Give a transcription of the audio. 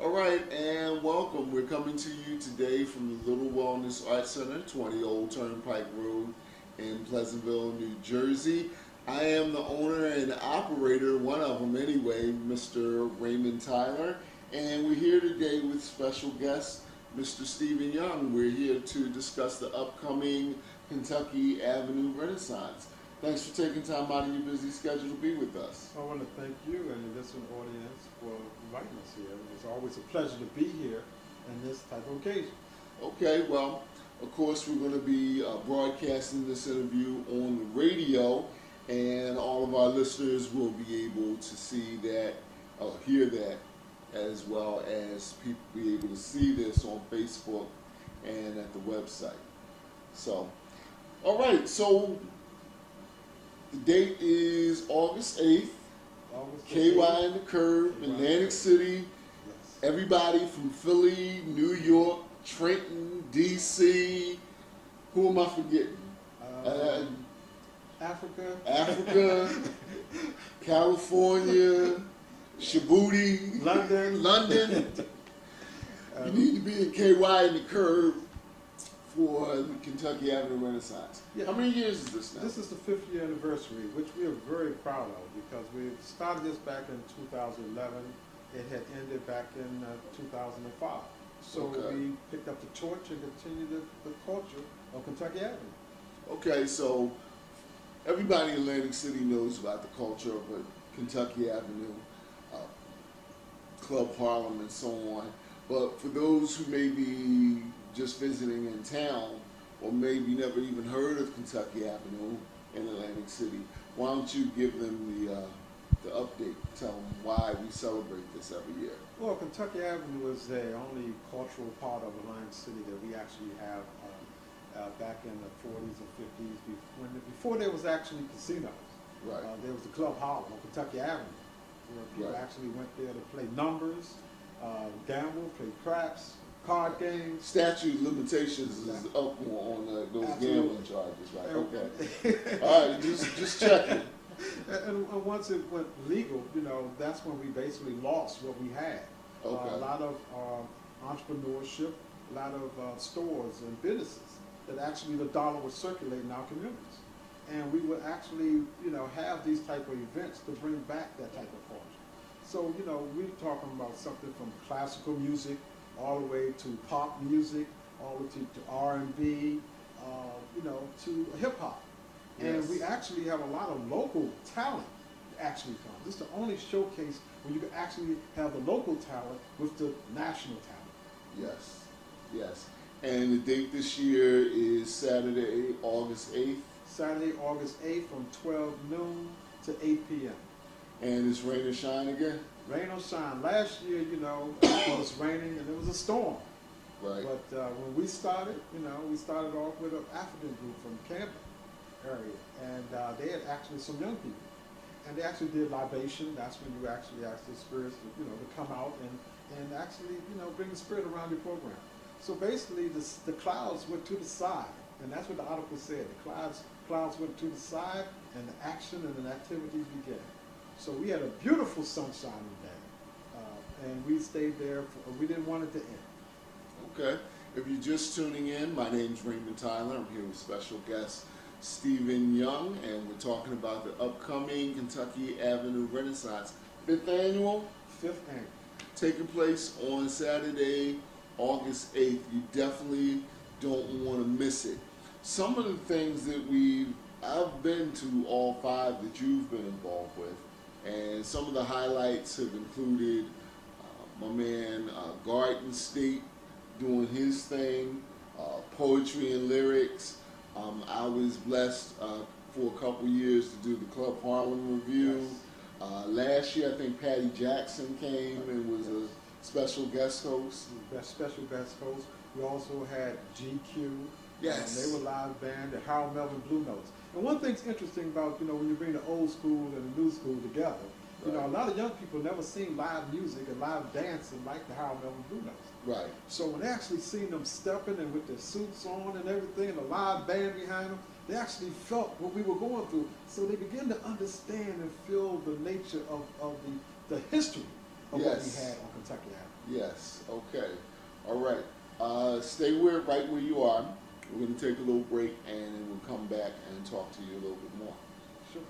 All right, and welcome. We're coming to you today from the Little Wellness Arts Center, 20 Old Turnpike Road in Pleasantville, New Jersey. I am the owner and operator, one of them anyway, Mr. Raymond Tyler, and we're here today with special guest, Mr. Stephen Young. We're here to discuss the upcoming Kentucky Avenue Renaissance. Thanks for taking time out of your busy schedule to be with us. I want to thank you and the listening audience for inviting us here. It's always a pleasure to be here in this type of occasion. Okay, well, of course, we're going to be broadcasting this interview on the radio, and all of our listeners will be able to see that, hear that, as well as people be able to see this on Facebook and at the website. So, all right, so the date is August 8th. KY in the Curve, Atlantic City. Yes. Everybody from Philly, New York, Trenton, DC. Who am I forgetting? Africa, California, Djibouti, London. You need to be in KY in the Curve for the Kentucky Avenue Renaissance. Yeah. How many years is this now? This is the 5th year anniversary, which we are very proud of because we started this back in 2011. It had ended back in 2005. So Okay. we picked up the torch and continued the culture of Kentucky Avenue. Okay, so everybody in Atlantic City knows about the culture of Kentucky Avenue, Club Harlem, and so on. But for those who may be just visiting in town, or maybe never even heard of Kentucky Avenue in Atlantic City, why don't you give them the update? Tell them why we celebrate this every year. Well, Kentucky Avenue is the only cultural part of Atlantic City that we actually have back in the 40s and 50s, before there was actually casinos. Right. There was the Club Harlem on Kentucky Avenue, where people Right. actually went there to play numbers, gamble, play craps, card games. Statute of limitations is up on those Absolutely. gambling charges, right? Okay. All right, just checking. And once it went legal, that's when we basically lost what we had. Okay. A lot of entrepreneurship, a lot of stores and businesses that actually the dollar would circulate in our communities. And we would actually, have these type of events to bring back that type of culture. So, we're talking about something from classical music all the way to pop music, all the way to R&B, to hip hop. And Yes. we actually have a lot of local talent actually come. This is the only showcase where you can actually have the local talent with the national talent. Yes, yes. And the date this year is Saturday, August 8th. Saturday, August 8th from 12 noon to 8 p.m. And it's rain or shine again? Rain or shine. Last year, it was raining and it was a storm. Right. But when we started, we started off with an African group from Camden area. And they had actually some young people. And they actually did libation. That's when you actually ask the spirits to come out and actually, bring the spirit around your program. So basically, the clouds went to the side. And that's what the article said. The clouds went to the side, and the action and the activities began. So we had a beautiful sunshine day, and we stayed there. We didn't want it to end. Okay. If you're just tuning in, my name's Raymond Tyler. I'm here with special guest Stephen Young, and we're talking about the upcoming Kentucky Avenue Renaissance 5th annual, 5th annual, taking place on Saturday, August 8th. You definitely don't want to miss it. Some of the things that I've been to all 5 that you've been involved with, and some of the highlights have included my man Garden State doing his thing, poetry and lyrics. I was blessed for a couple years to do the Club Harlem review. Yes. Last year, I think Patty Jackson came and was a special guest host. Special guest host. We also had GQ. Yes. They were live band, the Harold Melvin Blue Notes. And one thing's interesting about, when you bring the old school and the new school together, Right. a lot of young people never seen live music and live dancing like the Harold Melvin Blue Notes. Right. So when they actually seen them stepping and with their suits on and everything, and the live band behind them, they actually felt what we were going through. So they began to understand and feel the nature of the history of what we Yes. had on Kentucky Avenue. Yes. Okay. All right. Stay right where you are. We're going to take a little break, and then we'll come back and talk to you a little bit more. Sure.